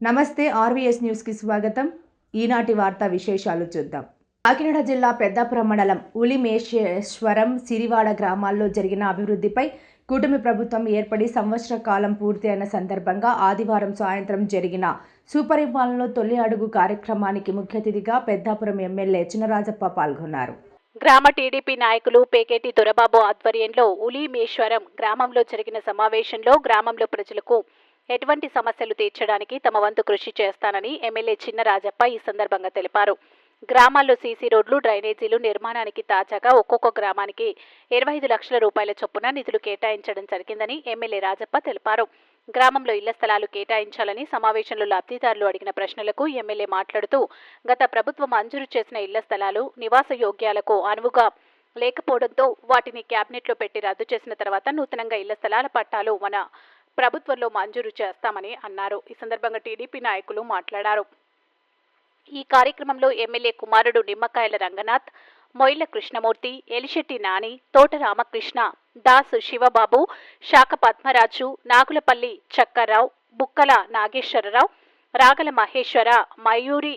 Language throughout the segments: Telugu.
నమస్తే ఆర్వీఎస్ న్యూస్ కి స్వాగతం. ఈనాటి వార్తా విశేషాలు చూద్దాం. కాకినాడ జిల్లా పెద్దాపురం మండలం ఉలిమేశ్వరం సిరివాడ గ్రామాల్లో జరిగిన అభివృద్ధిపై కూటమి ప్రభుత్వం ఏర్పడి సంవత్సర కాలం పూర్తి అయిన సందర్భంగా ఆదివారం సాయంత్రం జరిగిన సుపరిపాలనలో తొలి అడుగు కార్యక్రమానికి ముఖ్య అతిథిగా పెద్దాపురం ఎమ్మెల్యే చినరాజప్ప పాల్గొన్నారు. గ్రామ టీడీపీ నాయకులు పేకేటి దొరబాబు ఆధ్వర్యంలో ఉలిమేశ్వరం గ్రామంలో జరిగిన సమావేశంలో గ్రామంలో ప్రజలకు ఎటువంటి సమస్యలు తీర్చడానికి తమ వంతు కృషి చేస్తానని ఎమ్మెల్యే చినరాజప్ప ఈ సందర్భంగా తెలిపారు. గ్రామాల్లో సీసీ రోడ్లు, డ్రైనేజీలు నిర్మాణానికి తాజాగా ఒక్కొక్క గ్రామానికి 25 లక్షల రూపాయల చొప్పున నిధులు కేటాయించడం జరిగిందని ఎమ్మెల్యే రాజప్ప తెలిపారు. గ్రామంలో ఇళ్ల స్థలాలు కేటాయించాలని సమావేశంలో లబ్ధిదారులు అడిగిన ప్రశ్నలకు ఎమ్మెల్యే మాట్లాడుతూ గత ప్రభుత్వం మంజూరు చేసిన ఇళ్ల స్థలాలు నివాస యోగ్యాలకు అనువుగా లేకపోవడంతో వాటిని క్యాబినెట్లో పెట్టి రద్దు చేసిన తర్వాత నూతనంగా ఇళ్ల స్థలాల పట్టాలు మన ప్రభుత్వంలో మంజూరు చేస్తామని అన్నారు. ఈ సందర్భంగా టీడీపీ నాయకులు మాట్లాడారు. ఈ కార్యక్రమంలో ఎమ్మెల్యే కుమారుడు నిమ్మకాయల రంగనాథ్, మొయిల కృష్ణమూర్తి, ఎలిశెట్టి నాని, తోట రామకృష్ణ, దాసు శివబాబు, శాఖ పద్మరాజు, నాగులపల్లి చక్కర్రావు, బుక్కల నాగేశ్వరరావు, రాగల మహేశ్వర, మయూరి,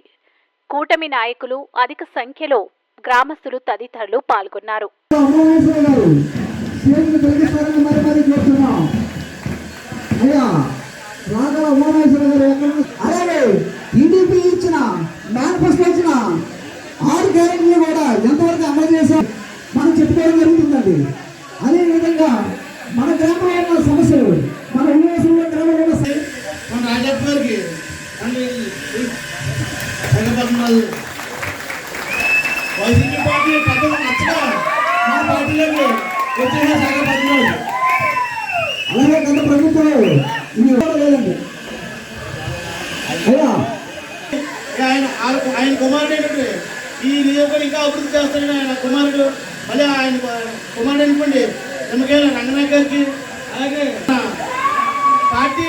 కూటమి నాయకులు, అధిక సంఖ్యలో గ్రామస్తులు తదితరులు పాల్గొన్నారు. టీడీపీ ఇచ్చిన మేనిఫెస్టో ఇచ్చిన 6 గ్యారెంటీలు కూడా ఎంతవరకు అమలు చేశాం మనం చెప్పుకోవడం జరుగుతుందండి. అదేవిధంగా మన గ్రామంలో ఉన్న సమస్యలు మన ఉల్లేసంలో గ్రామంలో ఉన్న మన రాజప్ప గారికి వైసీపీ పార్టీ పద్ధతి నచ్చగా మా పార్టీలోకి వచ్చేసిన అలాగే గత ప్రభుత్వం లేదండి. ఆయన కుమారుడు ఏంటంటే ఈ నియోజకవర్గం ఇంకా అభివృద్ధి చేస్తాడని ఆయన కుమారుడు మళ్ళీ ఆయన కుమారుడు అనుకోండి నిమ్మకాయల రంగనాథ్ గారికి, అలాగే పార్టీ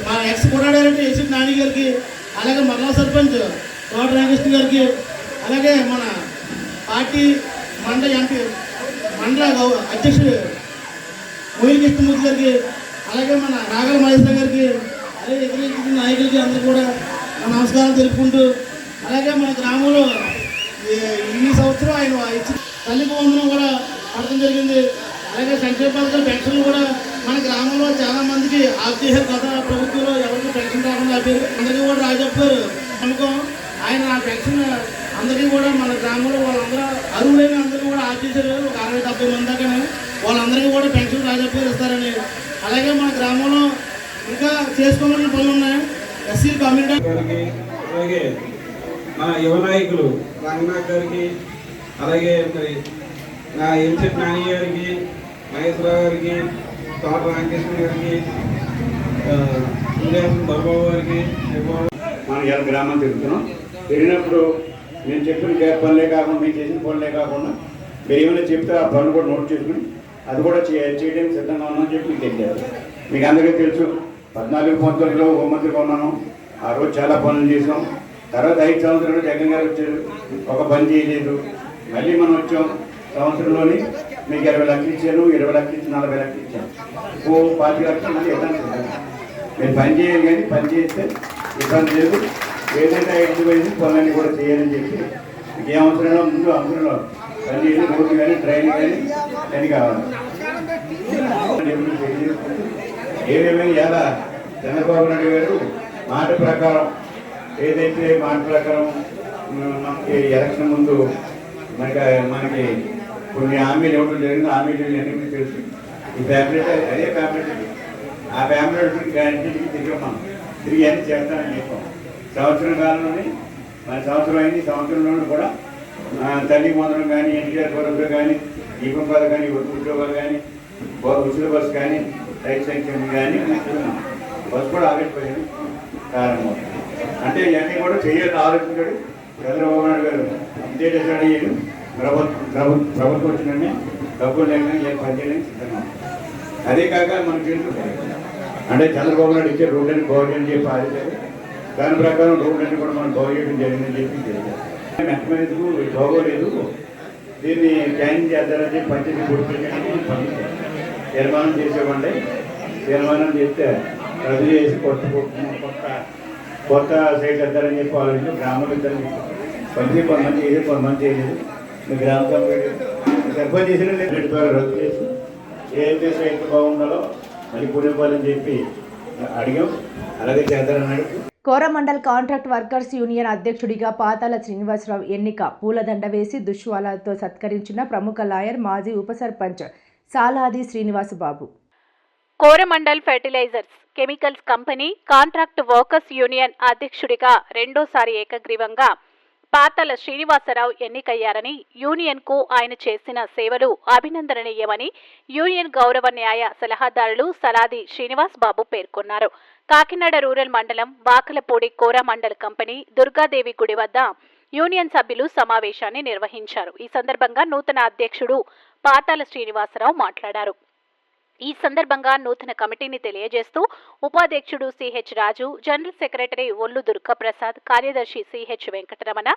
మా ఎక్స్ కొన్నాడంటే ఎస్సీ నాని గారికి, అలాగే మరలా సర్పంచ్ తోట రామకృష్ణ గారికి, అలాగే మన పార్టీ మండల అధ్యక్షుడు మొయిల కృష్ణమూర్తి గారికి, అలాగే మన రాగల మహేశ్వర గారికి, అలాగే ఇతర నాయకులకి అందరూ కూడా నమస్కారం తెలుపుకుంటూ, అలాగే మన గ్రామంలో ఈ సంవత్సరం ఆయన ఇచ్చిన తల్లి వందనం కూడా పడటం జరిగింది. అలాగే సంక్షేమ పథకాల పెన్షన్లు కూడా మన గ్రామంలో చాలా మందికి ఆఫ్ చేశారు. గత ప్రభుత్వంలో ఎవరికి పెన్షన్ రాకుండా ఆపారు. అందరికీ కూడా రాజప్ప గారు అనుకో ఆయన ఆ పెన్షన్ అందరికీ కూడా మన గ్రామంలో వాళ్ళందరూ అరువులైన అందరూ కూడా ఆఫ్ చేశారు. ఒక 60-70 మంది దాకా వాళ్ళందరికీ కూడా పెన్షన్ రాజప్ప గారు ఇస్తారని, అలాగే మన గ్రామంలో ఇంకా చేసుకోవాలని పనులు ఉన్నాయి. ఎస్సీ కమ్యూనిటీ గారికి, అలాగే మన యువ నాయకులు రంగనాథ్ గారికి, అలాగే మరి నా ఎంచెట్ నాని గారికి, మహేశ్వరరావు గారికి, తోట రామకృష్ణ గారికి, దొరబాబు గారికి. మనం ఇలా గ్రామం తిరుగుతున్నాం. తిరిగినప్పుడు నేను చెప్పిన పనులే కాకుండా మేము చేసిన పనులే కాకుండా మీరు ఏమైనా చెప్తే ఆ పనులు కూడా నోట్ చేసుకుని అది కూడా చేయడానికి సిద్ధంగా ఉన్నామని చెప్పి మీకు తెలియదు. మీకు అందరికీ తెలుసు 14-19లో హోంమంత్రిగా ఉన్నాను. ఆ రోజు చాలా పనులు చేసాం. తర్వాత 5 సంవత్సరాలు జగన్ గారు వచ్చారు, ఒక పని చేయలేదు. మళ్ళీ మనం వచ్చాం. సంవత్సరంలోని మీకు 20 లక్షలు ఇచ్చాను, 20 లక్షలు ఇచ్చి 40 లక్షలు ఇచ్చాను. 40 లక్షలు మళ్ళీ ఇవ్వడానికి మీరు పని చేయాలి, కానీ పని చేస్తే ఇబ్బంది లేదు. ఏదైతే 5 వయసు పనులన్నీ కూడా చేయాలని చెప్పి మీకు ఏ అవసరంలో ముందు అవసరంలో పని చేసి రోడ్డు కానీ ట్రైన్ కానీ అని కావాలి. ఏదేమైనా ఎలా చంద్రబాబు నాయుడు గారు మాట ప్రకారం ఏదైతే మాట ప్రకారం మనకి ఎలక్షన్ ముందు మనకి కొన్ని హామీలు ఇవ్వడం జరిగింది. హామీలు అన్ని తెలుసు. ఈ ఫ్యామిలీ అదే ఫ్యామిలీ ఆ ఫ్యామిలీ గ్యారంటీకి తిరిగి అన్ని చేస్తానని చెప్పాం. సంవత్సరం కాలంలోనే మన సంవత్సరం అయింది. సంవత్సరంలోనూ కూడా తల్లి వందనం కానీ, ఎన్టీఆర్ గౌరవం కానీ, దీపం పథకం కానీ, ఉద్యోగాలు కానీ, ఉచిత బస్సు కానీ, రైతు సంక్షేమం కానీ బస్సు కూడా ఆగట్టు కారణం. అంటే ఇవన్నీ కూడా చేయాలని ఆలోచించాడు చంద్రబాబు నాయుడు గారు. ఇదే డిసైడ్ అయ్యాడు. ప్రభుత్వం వచ్చిందని డబ్బులు లేకుండా ఏ పని చేయడానికి సిద్ధంగా. అదే కాక మనకు తెలుసు అంటే చంద్రబాబు నాయుడు ఇచ్చే రోడ్లని బాగుంది అని చెప్పి ఆలోచించారు. దాని ప్రకారం రోడ్లన్నీ కూడా మనం బాగు చేయడం జరిగిందని చెప్పి తెలియదు. ఎంతమందికు బాగోలేదు, దీన్ని క్యానింగ్ చేద్దారని చెప్పి పంచాయతీ గుర్తు తీర్మానం చేసేవాడి. తీర్మానం చేస్తే రద్దు చేసి కొత్త సైట్ వేద్దారని చెప్పి ఆలోచించి గ్రామంలో ఇద్దరు పంచాయతీ కొంతమంది చేయలేదు, కొంతమంది చేయలేదు. మీ గ్రామ కమిటీ సర్పంచ్ చేసిన రెడ్డి ద్వారా రద్దు చేసి ఏదైతే సైట్ బాగుండాలో మళ్ళీ పూర్వపాలని చెప్పి అడిగాం. అలాగే చేద్దారన్నాడు. కోరమండల్ కాంట్రాక్ట్ వర్కర్స్ యూనియన్ అధ్యక్షుడిగా పాతాల శ్రీనివాసరావు ఎన్నిక. పూలదండ వేసి దుశ్వాలతో సత్కరించిన ప్రముఖ లాయర్ మాజీ ఉప sarpanch Saladi Srinivasababu. Coromandel fertilisers chemicals company contract workers union అధ్యక్షుడిగా రెండోసారి ఏకగ్రీవంగా పాతాల శ్రీనివాసరావు ఎన్నికయ్యారని, యూనియన్కు ఆయన చేసిన సేవలు అభినందనీయమని యూనియన్ గౌరవ న్యాయ సలహాదారులు సలాది శ్రీనివాస్ బాబు పేర్కొన్నారు. కాకినాడ రూరల్ మండలం వాకలపూడి కోరమండల్ కంపెనీ దుర్గాదేవి గుడి వద్ద యూనియన్ సభ్యులు సమావేశాన్ని నిర్వహించారు. ఈ సందర్భంగా నూతన అధ్యక్షుడు పాతాల శ్రీనివాసరావు మాట్లాడారు. ఈ సందర్భంగా నూతన కమిటీని తెలియజేస్తూ ఉపాధ్యక్షుడు సిహెచ్ రాజు, జనరల్ సెక్రటరీ ఒల్లు దుర్గాప్రసాద్, కార్యదర్శి CH Venkataramana,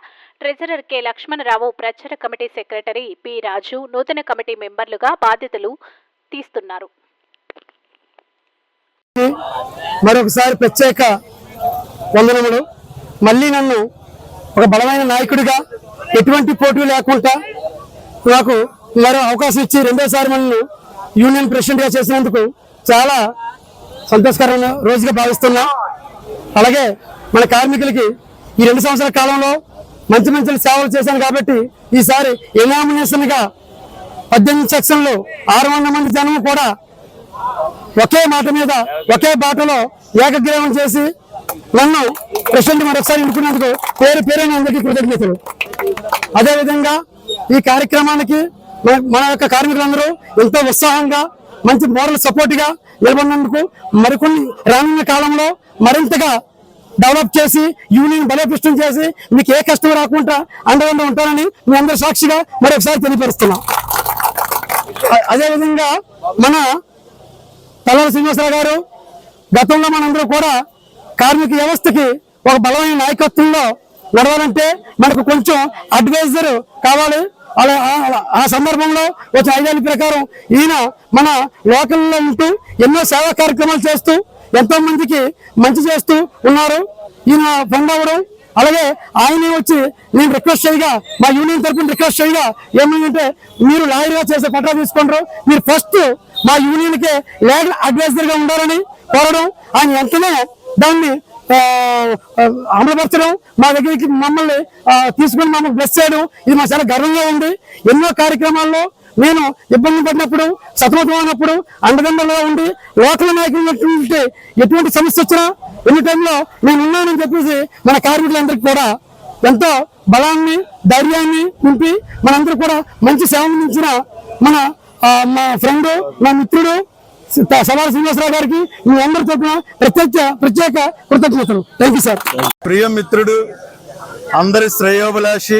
treasurer K Lakshmanarao, ప్రచార కమిటీ సెక్రటరీ పి రాజు నూతన కమిటీ మెంబర్లుగా బాధ్యతలు తీస్తున్నారు. మరొకసారి ప్రత్యేక వందనములు. మళ్ళీ నన్ను ఒక బలమైన నాయకుడిగా ఎటువంటి పోటీ లేకుండా నాకు మరో అవకాశం ఇచ్చి రెండోసారి మనల్ని యూనియన్ ప్రెసిడెంట్గా చేసినందుకు చాలా సంతోషకరమైన రోజుగా భావిస్తున్నా. అలాగే మన కార్మికులకి ఈ 2 సంవత్సరాల కాలంలో మంచి మంచి సేవలు చేశాను కాబట్టి ఈసారి ఎనామినేషన్గా 18 సెక్షన్లు 600 మంది జనం కూడా ఒకే మాట మీద ఒకే బాటలో ఏకగ్రీవం చేసి నన్ను ప్రెసిడెంట్ మరొకసారి ఎన్నుకున్నందుకు పేరైన అందరికీ కృతజ్ఞతలు. అదేవిధంగా ఈ కార్యక్రమానికి మన యొక్క కార్మికులందరూ ఎంతో ఉత్సాహంగా మంచి మోరల్ సపోర్ట్గా నిలబడినందుకు మరికొన్ని రానున్న కాలంలో మరింతగా డెవలప్ చేసి యూనియన్ బలోపేతం చేసి మీకు ఏ కష్టం రాకుండా అండగా ఉంటానని మీ అందరి సాక్షిగా మరొకసారి తెలియపరుస్తున్నాం. అదేవిధంగా మన తలాల శ్రీనివాసరావు గారు గతంలో మనందరూ కూడా కార్మిక వ్యవస్థకి ఒక బలమైన నాయకత్వంలో నడవాలంటే మనకు కొంచెం అడ్వైజర్ కావాలి. అలా ఆ సందర్భంలో వచ్చిన ఐడియాల ప్రకారం ఈయన మన లోకల్లో ఉంటూ ఎన్నో సేవా కార్యక్రమాలు చేస్తూ ఎంతో మందికి మంచి చేస్తూ ఉన్నారు. ఈయన ఫ్రెండ్ అవ్వడం, అలాగే ఆయనే వచ్చి నేను రిక్వెస్ట్ చేయగా మా యూనియన్ తరఫున రిక్వెస్ట్ చేయగా ఏమైందంటే మీరు లాయర్గా చేసే పట్టా తీసుకుంటారు, మీరు ఫస్ట్ మా యూనియన్కే లీగల్ అడ్వైజర్గా ఉండాలని కోరడం, ఆయన వెంటనే దాన్ని అమలుపరచడం, మా దగ్గరికి మమ్మల్ని తీసుకుని మమ్మల్ని బ్లెస్ చేయడం ఇది మా చాలా గర్వంగా ఉంది. ఎన్నో కార్యక్రమాల్లో నేను ఇబ్బంది పడినప్పుడు సతమతమైనప్పుడు అండదండలుగా ఉండి లోకల్ నాయకులు ఎటువంటి సమస్య వచ్చినా ఎన్ని టైంలో నేను ఉన్నానని చెప్పేసి మన కార్మికులందరికీ కూడా ఎంతో బలాన్ని ధైర్యాన్ని నింపి మనందరూ కూడా మంచి సేవ అందించిన మా ఫ్రెండ్ నా మిత్రుడు సలాల శ్రీనివాసరావు గారికి మీ అందరి తరఫున ప్రత్యేక కృతజ్ఞతలు. Thank you sir. ప్రియ మిత్రుడు, అందరి శ్రేయోభిలాషి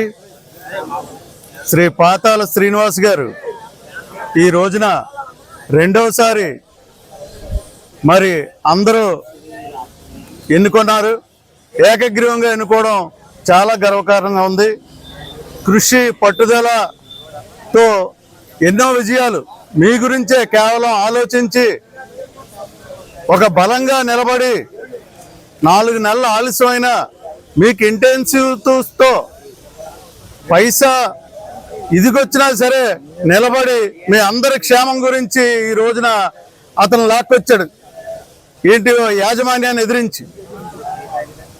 శ్రీ పాతాల శ్రీనివాస్ గారు ఈ రోజున రెండవసారి మరి అందరూ ఎన్నుకున్నారు. ఏకగ్రీవంగా ఎన్నుకోవడం చాలా గర్వకారణంగా ఉంది. కృషి పట్టుదలతో ఎన్నో విజయాలు మీ గురించే కేవలం ఆలోచించి ఒక బలంగా నిలబడి 4 నెలల ఆలస్యమైన మీకు ఇంటెన్సివ్తో పైసా ఇదిగొచ్చినా సరే నిలబడి మీ అందరి క్షేమం గురించి ఈ రోజున అతను లాక్కొచ్చాడు. ఏంటి యాజమాన్యాన్ని ఎదిరించి.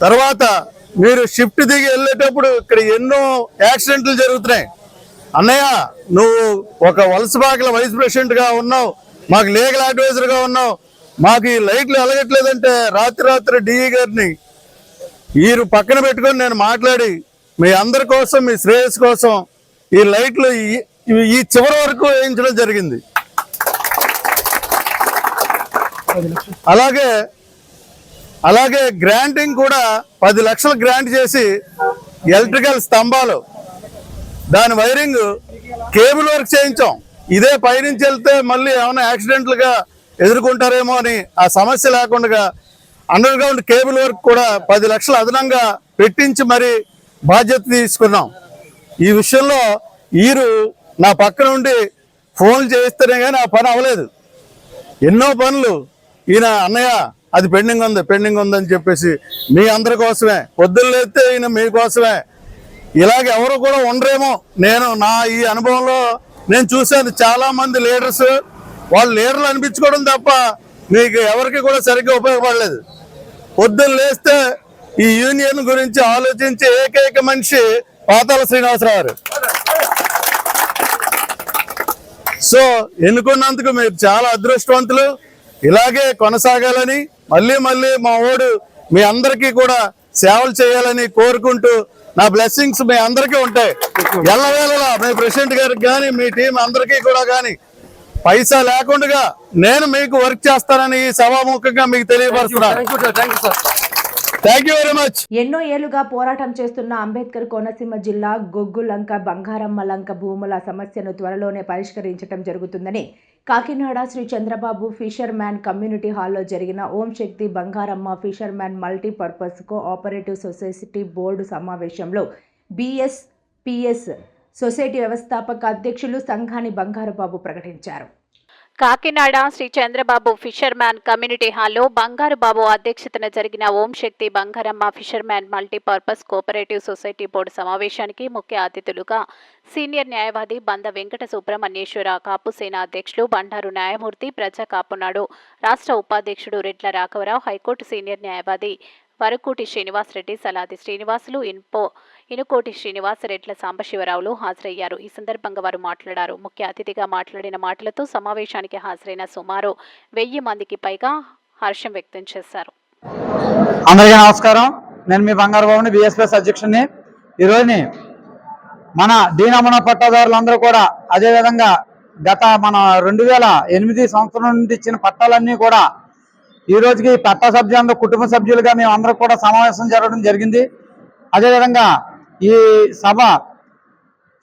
తర్వాత మీరు షిఫ్ట్ దిగి వెళ్ళేటప్పుడు ఇక్కడ ఎన్నో యాక్సిడెంట్లు జరుగుతున్నాయి. అన్నయ్య, నువ్వు ఒక వలసబాగల వైస్ ప్రెసిడెంట్గా ఉన్నావు, మాకు లీగల్ అడ్వైజర్గా ఉన్నావు, మాకు ఈ లైట్లు వెలగట్లేదంటే రాత్రి డిఈ గారిని మీరు పక్కన పెట్టుకొని నేను మాట్లాడి మీ అందరి కోసం, మీ శ్రేయస్ కోసం ఈ లైట్లు ఈ చివరి వరకు వేయించడం జరిగింది. అలాగే గ్రాంటింగ్ కూడా 10 లక్షలు గ్రాంట్ చేసి ఎలక్ట్రికల్ స్తంభాలు దాని వైరింగ్ కేబుల్ వర్క్ చేయించాం. ఇదే పైనుంచి వెళ్తే మళ్ళీ ఏమైనా యాక్సిడెంట్లుగా ఎదుర్కొంటారేమో అని ఆ సమస్య లేకుండా అండర్ గ్రౌండ్ కేబుల్ వర్క్ కూడా 10 లక్షలు అదనంగా పెట్టించి మరి బాధ్యత తీసుకున్నాం. ఈ విషయంలో వీరు నా పక్కన ఉండి ఫోన్లు చేయిస్తేనే కానీ ఆ పని అవ్వలేదు. ఎన్నో పనులు ఈయన అన్నయ్య అది పెండింగ్ ఉందని చెప్పేసి మీ అందరి కోసమే, పొద్దున్న లేస్తే ఈయన మీకోసమే. ఇలాగ ఎవరు కూడా ఉండరేమో. నేను నా ఈ అనుభవంలో నేను చూశాను చాలా మంది లీడర్స్, వాళ్ళు లీడర్లు అనిపించుకోవడం తప్ప మీకు ఎవరికి కూడా సరిగ్గా ఉపయోగపడలేదు. పొద్దున్న లేస్తే ఈ యూనియన్ గురించి ఆలోచించే ఏకైక మనిషి పాతాళ శ్రీనివాసరావు గారు. సో ఎన్నుకున్నందుకు మీరు చాలా అదృష్టవంతులు. ఇలాగే కొనసాగాలని మళ్ళీ మా ఓడు మీ అందరికీ కూడా సేవలు చేయాలని కోరుకుంటూ నా బ్లెస్సింగ్స్ మీ అందరికీ ఉంటాయి. ఎల్లవేళలా మీ ప్రెసిడెంట్ గారికి కానీ మీ టీం అందరికీ కూడా కానీ పైసా లేకుండా నేను మీకు వర్క్ చేస్తానని ఈ సభాముఖంగా మీకు తెలియపరుస్తున్నాను. Thank you very much. ఎన్నో ఏళ్లుగా పోరాటం చేస్తున్న అంబేద్కర్ కోనసీమ జిల్లా గొగ్గులంక బంగారమ్మ లంక భూముల సమస్యను త్వరలోనే పరిష్కరించడం జరుగుతుందని Kakinada Sri Chandrababu fisher man community హాల్లో జరిగిన Om Shakti Bangaramma fisher man multipurpose cooperative society board సమావేశంలో బిఎస్పిఎస్ సొసైటీ వ్యవస్థాపక అధ్యక్షులు సంఘాని బంగారుబాబు ప్రకటించారు. Kakinada Sri Chandrababu fisher man community హాల్లో బంగారుబాబు అధ్యక్షతన జరిగిన Om Shakti Bangaramma fisher man multipurpose cooperative society board సమావేశానికి ముఖ్య అతిథులుగా సీనియర్ న్యాయవాది బంద వెంకట సుబ్రహ్మణ్యేశ్వర, కాపుసేన అధ్యక్షులు బండారు న్యాయమూర్తి, ప్రజా కాపునాడు రాష్ట్ర ఉపాధ్యక్షుడు రెడ్ల రాఘవరావు, హైకోర్టు సీనియర్ న్యాయవాది వరకోటి శ్రీనివాసరెడ్డి, సలాది శ్రీనివాసులు, ఇనుకోటి శ్రీనివాస, రెడ్ల సాంబశివరావులు హాజరయ్యారు. ఈ సందర్భంగా వారు మాట్లాడారు. ముఖ్య అతిథిగా మాట్లాడిన మాటలతో సమావేశానికి హాజరైన సుమారు 1000 మందికి పైగా హర్షం వ్యక్తం చేశారు. అందరికీ నమస్కారం. నేను మీ బంగారుబాబుని, బిఎస్పిఎస్ అధ్యక్షుడిని. ఈరోజుని మన డీనమన పట్టాదారులందరూ కూడా అదేవిధంగా గత మన 2008 సంవత్సరం నుండి ఇచ్చిన పట్టాలన్నీ కూడా ఈ రోజుకి పట్టా సభ్యులందరూ కుటుంబ సభ్యులుగా మేము అందరూ కూడా సమావేశం జరగడం జరిగింది. అదేవిధంగా ఈ సభ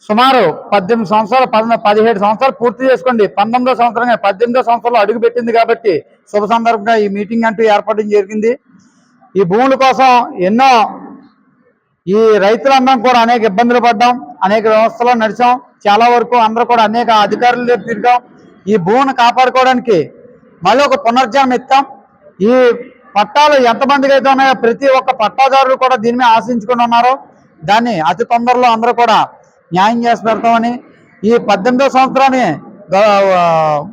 సుమారు 18 సంవత్సరాలు 17 సంవత్సరాలు పూర్తి చేసుకోండి 19వ సంవత్సరంగా 18వ సంవత్సరంలో అడుగు పెట్టింది కాబట్టి శుభ సందర్భంగా ఈ మీటింగ్ అంటూ ఏర్పడడం జరిగింది. ఈ భూముల కోసం ఎన్నో ఈ రైతులందరం కూడా అనేక ఇబ్బందులు పడ్డాం, అనేక వ్యవస్థలో నడిచాం, చాలా వరకు అందరూ కూడా అనేక అధికారుల దగ్గర తిరిగాం. ఈ భూమిని కాపాడుకోవడానికి మళ్ళీ ఒక పునర్జన్మ ఇస్తాం. ఈ పట్టాలు ఎంతమందికి అయితే ఉన్నాయో ప్రతి ఒక్క పట్టాదారులు కూడా దీని మీద ఆశించుకుని ఉన్నారో దాన్ని అతి తొందరలో అందరూ కూడా న్యాయం చేసి పెడతామని, ఈ 18వ సంవత్సరాన్ని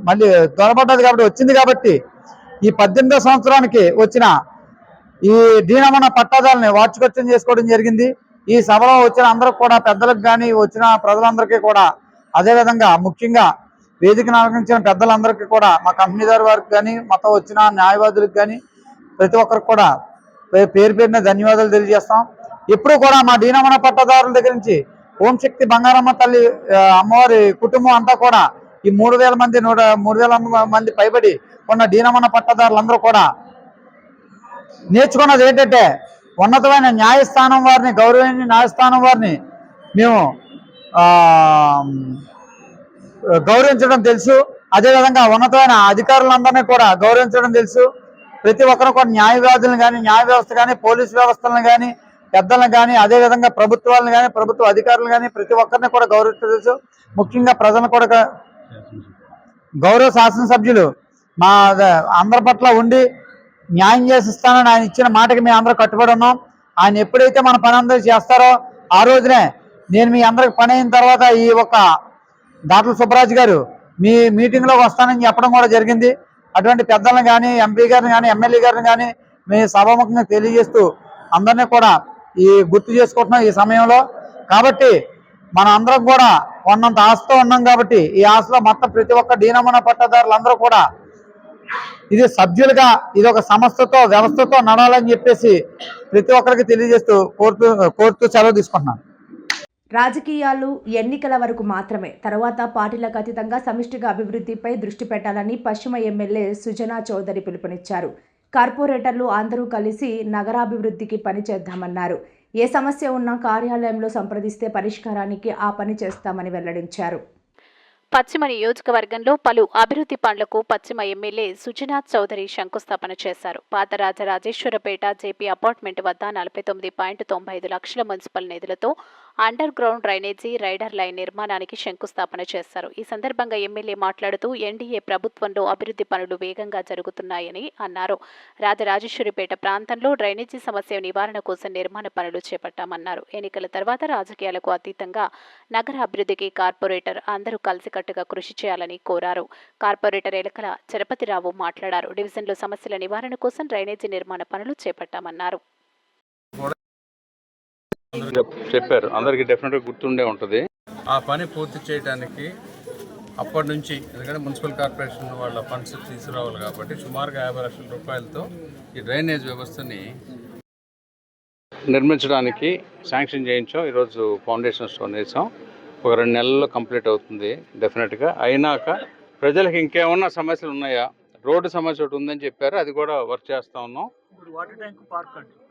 మళ్ళీ దొరబడ్డది కాబట్టి వచ్చింది కాబట్టి ఈ 18వ సంవత్సరానికి వచ్చిన ఈ దీనమన పట్టాదారుని వార్షికోత్సవం చేసుకోవడం జరిగింది. ఈ సభలో వచ్చిన అందరికి కూడా పెద్దలకు కానీ వచ్చిన ప్రజలందరికీ కూడా అదేవిధంగా ముఖ్యంగా వేదికను అలంకరించిన పెద్దలందరికీ కూడా మా కంపెనీదారు వారికి కానీ మొత్తం వచ్చిన న్యాయవాదులకు కానీ ప్రతి ఒక్కరికి కూడా పేరు పేరున ధన్యవాదాలు తెలియజేస్తాం. ఎప్పుడు కూడా మా డీనమన పట్టదారుల దగ్గర నుంచి ఓం శక్తి బంగారమ్మ తల్లి అమ్మవారి కుటుంబం అంతా కూడా ఈ 3,000 మంది పైబడి ఉన్న డీనమన పట్టదారులందరూ కూడా నేర్చుకున్నది ఏంటంటే ఉన్నతమైన న్యాయస్థానం వారిని, గౌరవనీయ న్యాయస్థానం వారిని మేము గౌరవించడం తెలుసు. అదేవిధంగా ఉన్నతమైన అధికారులందరినీ కూడా గౌరవించడం తెలుసు. ప్రతి ఒక్కరు కూడా న్యాయవాదులను కానీ, న్యాయ వ్యవస్థ కానీ, పోలీసు వ్యవస్థలను కానీ, పెద్దలను కానీ, అదేవిధంగా ప్రభుత్వాలను కానీ, ప్రభుత్వ అధికారులను కానీ ప్రతి ఒక్కరిని కూడా గౌరవించడం తెలుసు. ముఖ్యంగా ప్రజలను కూడా గౌరవ శాసనసభ్యులు మా అందరి పట్ల ఉండి న్యాయం చేసిస్తానని ఆయన ఇచ్చిన మాటకి మేము అందరూ కట్టుబడి ఉన్నాం. ఆయన ఎప్పుడైతే మన పని అందరూ చేస్తారో ఆ రోజునే నేను మీ అందరికి పని అయిన తర్వాత ఈ ఒక డాక్టర్ సుబ్బరాజు గారు మీ మీటింగ్లోకి వస్తానని చెప్పడం కూడా జరిగింది. అటువంటి పెద్దలను కానీ, ఎంపీ గారిని కానీ, ఎమ్మెల్యే గారిని కానీ మీ సభాముఖంగా తెలియజేస్తూ అందరినీ కూడా ఈ గుర్తు చేసుకుంటున్నాం ఈ సమయంలో. కాబట్టి మన అందరం కూడా కొన్నంత ఆశతో ఉన్నాం కాబట్టి ఈ ఆశలో మొత్తం ప్రతి ఒక్క డీనమన పట్టదారులందరూ కూడా ఇది సభ్యులుగా ఇది ఒక సంస్థతో వ్యవస్థతో నడాలని చెప్పేసి ప్రతి ఒక్కరికి తెలియజేస్తూ కోరుతూ సెలవు తీసుకుంటున్నాను. రాజకీయాలు ఎన్నికల వరకు మాత్రమే, తర్వాత పార్టీలకు అతీతంగా సమిష్టిగా అభివృద్ధిపై దృష్టి పెట్టాలని పశ్చిమ ఎమ్మెల్యే సుజనా చౌదరి పిలుపునిచ్చారు. కార్పొరేటర్లు అందరూ కలిసి నగరాభివృద్ధికి పనిచేద్దామన్నారు. ఏ సమస్య ఉన్నా కార్యాలయంలో సంప్రదిస్తే పరిష్కారానికి ఆ పని చేస్తామని వెల్లడించారు. పశ్చిమ నియోజకవర్గంలో పలు అభివృద్ధి పనులకు పశ్చిమ ఎమ్మెల్యే సుజనాథ్ చౌదరి శంకుస్థాపన చేశారు. పాత రాజరాజేశ్వరపేట జేపీ అపార్ట్మెంట్ వద్ద 49.95 లక్షల మున్సిపల్ నిధులతో underground drainage rider line నిర్మాణానికి శంకుస్థాపన చేశారు. ఈ సందర్భంగా ఎమ్మెల్యే మాట్లాడుతూ ఎన్డీఏ ప్రభుత్వంలో అభివృద్ధి పనులు వేగంగా జరుగుతున్నాయని అన్నారు. రాజరాజేశ్వరిపేట ప్రాంతంలో డ్రైనేజీ సమస్య నివారణ కోసం నిర్మాణ పనులు చేపట్టామన్నారు. ఎన్నికల తర్వాత రాజకీయాలకు అతీతంగా నగర అభివృద్ధికి కార్పొరేటర్ అందరూ కలిసికట్టుగా కృషి చేయాలని కోరారు. కార్పొరేటర్ ఎలకల చరపతిరావు మాట్లాడారు. డివిజన్లో సమస్యల నివారణ కోసం డ్రైనేజీ నిర్మాణ పనులు చేపట్టామన్నారు. చెప్పారు, అందరికీ డెఫినెట్గా గుర్తుండే ఉంటుంది. ఆ పని పూర్తి చేయడానికి అప్పటి నుంచి, ఎందుకంటే మున్సిపల్ కార్పొరేషన్ వాళ్ళ ఫండ్స్ తీసుకురావాలి కాబట్టి సుమారుగా 50 లక్షల రూపాయలతో ఈ డ్రైనేజ్ వ్యవస్థని నిర్మించడానికి శాంక్షన్ చేయించాం. ఈరోజు ఫౌండేషన్ స్టోన్ వేసాం. ఒక 2 నెలల్లో కంప్లీట్ అవుతుంది డెఫినెట్గా. అయినాక ప్రజలకు ఇంకేమన్నా సమస్యలు ఉన్నాయా, రోడ్డు సమస్య ఒకటి ఉందని చెప్పారు, అది కూడా వర్క్ చేస్తూ ఉన్నాం.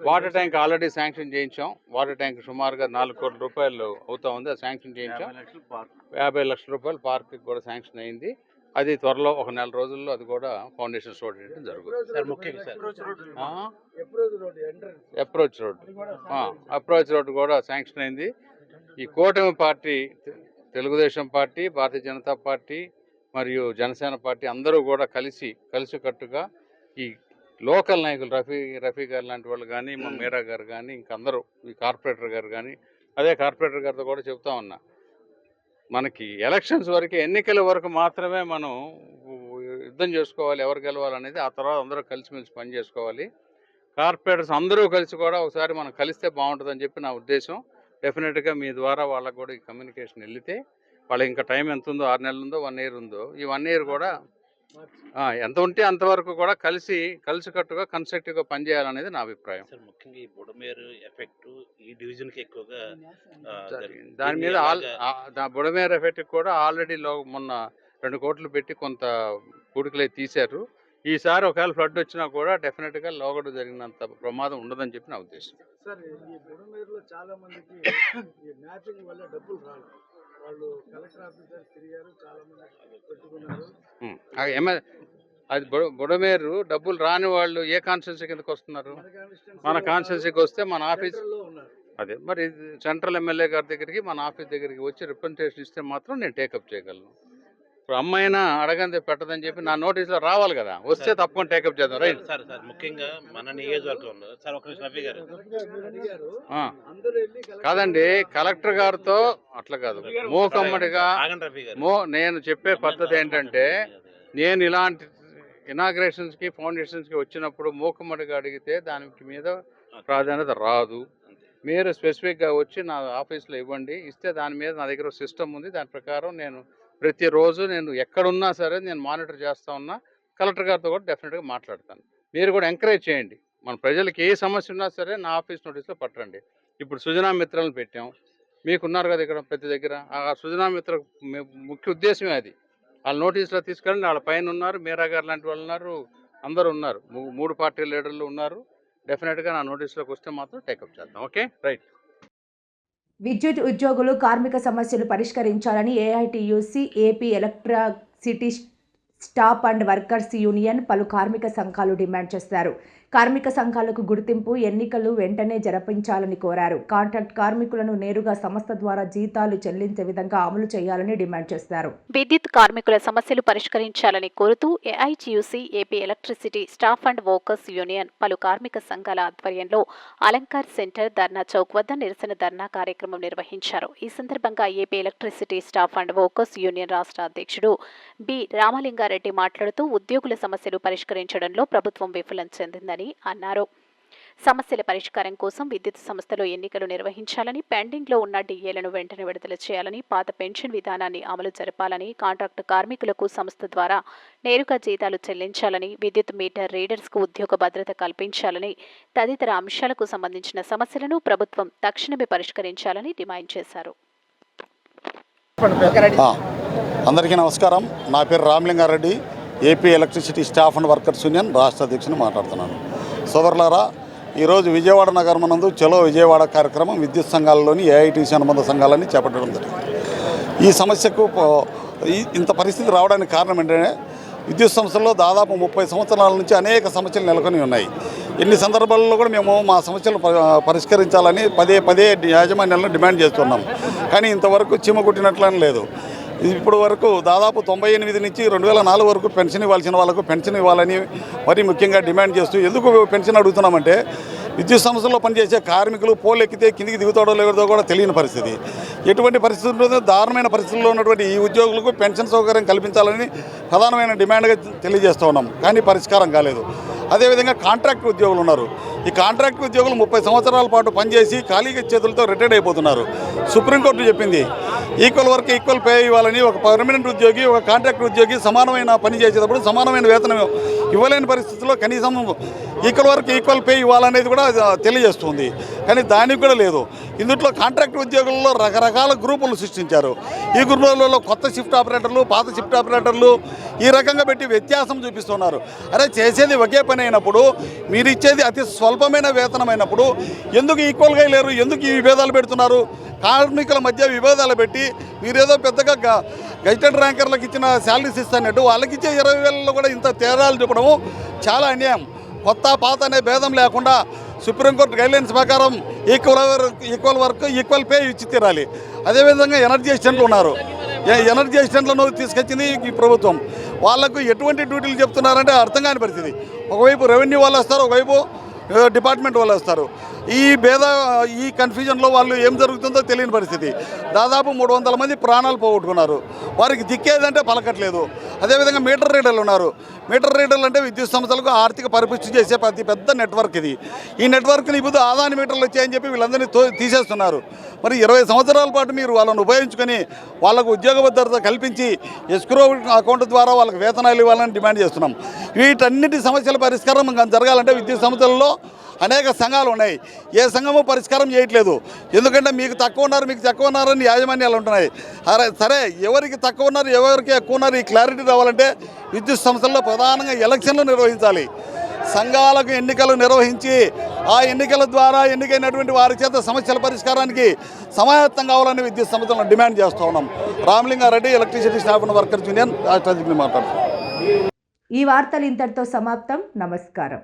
వాటర్ ట్యాంక్ ఆల్రెడీ శాంక్షన్ చేయించాం. వాటర్ ట్యాంక్ సుమారుగా 4 కోట్ల రూపాయలు అవుతా ఉంది, అది శాంక్షన్ చేయించాం. 50 లక్షల రూపాయలు పార్క్ కూడా శాంక్షన్ అయింది. అది త్వరలో ఒక 4 రోజుల్లో అది కూడా ఫౌండేషన్ స్టోర్ చేయడం జరుగుతుంది. అప్రోచ్ రోడ్ కూడా శాంక్షన్ అయింది. ఈ కూటమి party, Telugu Desam party, Bharatiya Janata party మరియు జనసేన పార్టీ అందరూ కూడా కలిసికట్టుగా ఈ లోకల్ నాయకులు రఫీ గారు లాంటి వాళ్ళు కానీ, మా మీరా గారు కానీ, ఇంకందరూ ఈ కార్పొరేటర్ గారు కానీ, అదే కార్పొరేటర్ గారితో కూడా చెప్తా ఉన్నా, మనకి ఎలక్షన్స్ వరకు, ఎన్నికల వరకు మాత్రమే మనం యుద్ధం చేసుకోవాలి, ఎవరు గెలవాలనేది. ఆ తర్వాత అందరూ కలిసిమెలిసి పని చేసుకోవాలి. కార్పొరేటర్స్ అందరూ కలిసి కూడా ఒకసారి మనం కలిస్తే బాగుంటుందని చెప్పి నా ఉద్దేశం. డెఫినెట్గా మీ ద్వారా వాళ్ళకు కూడా ఈ కమ్యూనికేషన్ వెళితే, వాళ్ళకి ఇంకా టైం ఎంత ఉందో, 6 నెలలు ఉందో, 1 ఇయర్ ఉందో, ఈ 1 ఇయర్ కూడా ఎంత ఉంటే అంతవరకు కూడా కలిసికట్టుగా కన్స్ట్రక్టివ్గా పనిచేయాలనేది నా అభిప్రాయం. ముఖ్యంగా ఈ బుడమేరు ఎఫెక్ట్ ఈ డివిజన్కి ఎక్కువగా దాని మీద బుడమేరు ఎఫెక్ట్ కూడా ఆల్రెడీ మొన్న 2 కోట్లు పెట్టి కొంత పూడికలై తీశారు. ఈసారి ఒకవేళ ఫ్లడ్ వచ్చినా కూడా డెఫినెట్గా లోగడ జరిగినంత ప్రమాదం ఉండదని చెప్పి నా ఉద్దేశం. సార్, ఈ బుడమేరులో చాలా మందికి ఈ మ్యాపింగ్ వల్ల డబ్బులు రాదు. వాళ్ళు కలెక్టర్ ఆఫీసర్ తిరిగారు, చాలా మంది పెట్టుకున్నారు. అది బుడమేరు డబ్బులు రాని వాళ్ళు ఏ కాన్స్టిట్యున్సీ కిందకి వస్తున్నారు? మన కాన్స్టిట్యున్సీకి వస్తే మన ఆఫీస్ అదే మరి సెంట్రల్ ఎమ్మెల్యే గారి దగ్గరికి, మన ఆఫీస్ దగ్గరికి వచ్చి రిప్రజెంటేషన్ ఇస్తే మాత్రం నేను టేకప్ చేయగలను. ఇప్పుడు అమ్మాయినా అడగంది పెట్టదని చెప్పి నా నోటీసులో రావాలి కదా, వస్తే తప్పకుండా టేకప్ చేద్దాం. Right sir. ముఖ్యంగా మన నియోజకవర్గంలో సార్ ఒక రఫీ గారు కాదండి, కలెక్టర్ గారితో అట్లా కాదు, మూకమ్మడిగా నేను చెప్పే పద్ధతి ఏంటంటే, నేను ఇలాంటి ఇనాగ్రేషన్స్కి ఫౌండేషన్స్కి వచ్చినప్పుడు మూకమ్మడిగా అడిగితే దానికి మీద ప్రాధాన్యత రాదు. మీరు స్పెసిఫిక్గా వచ్చి నా ఆఫీస్లో ఇవ్వండి, ఇస్తే దాని మీద నా దగ్గర సిస్టమ్ ఉంది. దాని ప్రకారం నేను ప్రతిరోజు నేను ఎక్కడున్నా సరే నేను మానిటర్ చేస్తూ ఉన్నా. కలెక్టర్ గారితో కూడా డెఫినెట్గా మాట్లాడతాను. మీరు కూడా ఎంకరేజ్ చేయండి. మన ప్రజలకు ఏ సమస్య ఉన్నా సరే నా ఆఫీస్ నోటీస్లో పట్టండి. ఇప్పుడు సుజనా మిత్రలను పెట్టాం, మీకున్నారు కదా ఇక్కడ ప్రతి దగ్గర. ఆ సుజనా మిత్ర ముఖ్య ఉద్దేశమే అది. వాళ్ళ నోటీసులో తీసుకెళ్ళండి. వాళ్ళ పైన ఉన్నారు, మీరా గారు లాంటి వాళ్ళు ఉన్నారు, అందరూ ఉన్నారు, 3 పార్టీ లీడర్లు ఉన్నారు. డెఫినెట్గా నా నోటీసులోకి వస్తే మాత్రం టేకప్ చేద్దాం. Okay, right. విద్యుత్ ఉద్యోగులు కార్మిక సమస్యలు పరిష్కరించాలని AITUC AP electricity staff and workers union పలు కార్మిక సంఘాలు డిమాండ్ చేశారు. కార్మిక సంఘాలకు గుర్తింపు, ఎన్నికలు వెంటనే జరిపించాలని కోరారు. కాంట్రాక్ట్ కార్మికులను నేరుగా సంస్థ ద్వారా జీతాలు చెల్లించే విధంగా అమలు చేయాలని డిమాండ్ చేశారు. విద్యుత్ కార్మికుల సమస్యలు పరిష్కరించాలని కోరుతూ AITUC AP electricity staff and workers union పలు కార్మిక సంఘాల ఆధ్వర్యంలో అలంకార్ సెంటర్ ధర్నా చౌక్ వద్ద నిరసన ధర్నా కార్యక్రమం నిర్వహించారు. ఈ సందర్భంగా AP electricity staff and workers union రాష్ట్ర అధ్యక్షుడు బి రామలింగారెడ్డి మాట్లాడుతూ ఉద్యోగుల సమస్యలు పరిష్కరించడంలో ప్రభుత్వం విఫలం చెందిందని అన్నారు. సమస్యల పరిష్కారం కోసం విద్యుత్ సంస్థలో ఎన్నికలు నిర్వహించాలని, పెండింగ్లో ఉన్న డిఏలను వెంటనే విడుదల చేయాలని, పాత పెన్షన్ విధానాన్ని అమలు జరపాలని, కాంట్రాక్టు కార్మికులకు సంస్థ ద్వారా నేరుగా జీతాలు చెల్లించాలని, విద్యుత్ మీటర్ రీడర్స్కు ఉద్యోగ భద్రత కల్పించాలని తదితర అంశాలకు సంబంధించిన సమస్యలను ప్రభుత్వం తక్షణమే పరిష్కరించాలని డిమాండ్ చేశారు. అందరికీ నమస్కారం. నా పేరు Ramalinga Reddy, AP electricity staff and workers union రాష్ట్ర అధ్యక్షుని మాట్లాడుతున్నాను. సోదరులారా, ఈరోజు విజయవాడ నగరమనందు చలో విజయవాడ కార్యక్రమం విద్యుత్ సంఘాలలోని ఏఐటీసీ అనుబంధ సంఘాలని చేపట్టడం జరిగింది. ఈ సమస్యకు ఇంత పరిస్థితి రావడానికి కారణం ఏంటంటే విద్యుత్ సంస్థల్లో దాదాపు 30 సంవత్సరాల నుంచి అనేక సమస్యలు నెలకొని ఉన్నాయి. ఎన్ని సందర్భాల్లో కూడా మేము మా సమస్యలను పరిష్కరించాలని పదే యాజమాన్యాలను డిమాండ్ చేస్తున్నాం. కానీ ఇంతవరకు చీమ కుట్టినట్లని లేదు. ఇప్పుడు వరకు దాదాపు 98 నుంచి 2004 వరకు పెన్షన్ ఇవ్వాల్సిన వాళ్ళకు పెన్షన్ ఇవ్వాలని మరీ ముఖ్యంగా డిమాండ్ చేస్తూ ఎందుకు పెన్షన్ అడుగుతున్నామంటే విద్యుత్ సంస్థల్లో పనిచేసే కార్మికులు పోల్ ఎక్కితే కిందికి దిగుతాడో లేదో కూడా తెలియని పరిస్థితి. ఎటువంటి పరిస్థితుల్లో దారుణమైన పరిస్థితుల్లో ఉన్నటువంటి ఈ ఉద్యోగులకు పెన్షన్ సౌకర్యం కల్పించాలని ప్రధానమైన డిమాండ్గా తెలియజేస్తూ ఉన్నాం. కానీ పరిష్కారం కాలేదు. అదేవిధంగా కాంట్రాక్ట్ ఉద్యోగులు ఉన్నారు. ఈ కాంట్రాక్ట్ ఉద్యోగులు 30 సంవత్సరాల పాటు పనిచేసి ఖాళీగా చేతులతో రిటైర్డ్ అయిపోతున్నారు. సుప్రీంకోర్టు చెప్పింది ఈక్వల్ వర్క్ ఈక్వల్ పే ఇవ్వాలని. ఒక పర్మనెంట్ ఉద్యోగి ఒక కాంట్రాక్ట్ ఉద్యోగి సమానమైన పని చేసేటప్పుడు సమానమైన వేతనం ఇవ్వలేని పరిస్థితుల్లో కనీసం ఈక్వల్ వర్క్ ఈక్వల్ పే ఇవ్వాలనేది కూడా తెలియజేస్తుంది. కానీ దానికి కూడా లేదు. ఇందులో కాంట్రాక్ట్ ఉద్యోగుల్లో రకరకాల గ్రూపులు సృష్టించారు. ఈ గ్రూపులలో కొత్త షిఫ్ట్ ఆపరేటర్లు పాత షిఫ్ట్ ఆపరేటర్లు ఈ రకంగా పెట్టి వ్యత్యాసం చూపిస్తున్నారు. అరే చేసేది ఒకే పని అయినప్పుడు మీరు ఇచ్చేది అతి స్వల్పమైన వేతనం అయినప్పుడు ఎందుకు ఈక్వల్గా లేరు? ఎందుకు ఈ విభేదాలు పెడుతున్నారు? కార్మికుల మధ్య విభేదాలు పెట్టి మీరేదో పెద్దగా గెజిటెడ్ ర్యాంకర్లకు ఇచ్చిన శాలరీస్ ఇస్తానట్టు వాళ్ళకి ఇచ్చే 20,000లో కూడా ఇంత తేడాలు చూపడము చాలా అన్యాయం. కొత్త పాత అనే భేదం లేకుండా సుప్రీంకోర్టు గైడ్లైన్స్ ప్రకారం ఈక్వల్ వర్క్ ఈక్వల్ పే ఇచ్చి తీరాలి. అదేవిధంగా ఎనర్జీ అసిస్టెంట్లు ఉన్నారు. ఎనర్జీ అసిస్టెంట్లను తీసుకొచ్చింది ఈ ప్రభుత్వం. వాళ్లకు ఎటువంటి డ్యూటీలు చెప్తున్నారంటే అర్థం కాని పరిస్థితి. ఒకవైపు రెవెన్యూ వాళ్ళు వస్తారు, ఒకవైపు డిపార్ట్మెంట్ వాళ్ళు వస్తారు. ఈ కన్ఫ్యూజన్లో వాళ్ళు ఏం జరుగుతుందో తెలియని పరిస్థితి. దాదాపు 300 మంది ప్రాణాలు పోగొట్టుకున్నారు. వారికి దిక్కేదంటే పలకట్లేదు. అదేవిధంగా మీటర్ రీడర్లు ఉన్నారు. మీటర్ రీడర్లు అంటే విద్యుత్ సంస్థలకు ఆర్థిక పరిపుష్టి చేసే అతి పెద్ద నెట్వర్క్ ఇది. ఈ నెట్వర్క్ని ఇప్పుడు ఆదాని మీటర్లు వచ్చాయని చెప్పి వీళ్ళందరినీ తీసేస్తున్నారు. మరి 20 సంవత్సరాల పాటు మీరు వాళ్ళని ఉపయోగించుకొని వాళ్ళకు ఉద్యోగ భద్రత కల్పించి ఎస్క్రో అకౌంట్ ద్వారా వాళ్ళకి వేతనాలు ఇవ్వాలని డిమాండ్ చేస్తున్నాం. వీటన్నిటి సమస్యల పరిష్కారం జరగాలంటే విద్యుత్ సంస్థలలో అనేక సంఘాలు ఉన్నాయి. ఏ సంఘము పరిష్కారం చేయట్లేదు. ఎందుకంటే మీకు తక్కువ ఉన్నారని యాజమాన్యాలు ఉంటున్నాయి. సరే ఎవరికి తక్కువ ఉన్నారు ఎవరికి ఎక్కువ ఉన్నారు ఈ క్లారిటీ రావాలంటే విద్యుత్ సంస్థల్లో ప్రధానంగా ఎలక్షన్లు నిర్వహించాలి. సంఘాలకు ఎన్నికలు నిర్వహించి ఆ ఎన్నికల ద్వారా ఎన్నికైనటువంటి వారి చేత సమస్యల పరిష్కారానికి సమాయత్తం కావాలని విద్యుత్ సంస్థలను డిమాండ్ చేస్తూ ఉన్నాం. Ramalinga Reddy, electricity staff and workers union రాష్ట్ర అధ్యక్షుడిని మాట్లాడుతున్నాం. ఈ వార్తలు ఇంతటితో సమాప్తం. నమస్కారం.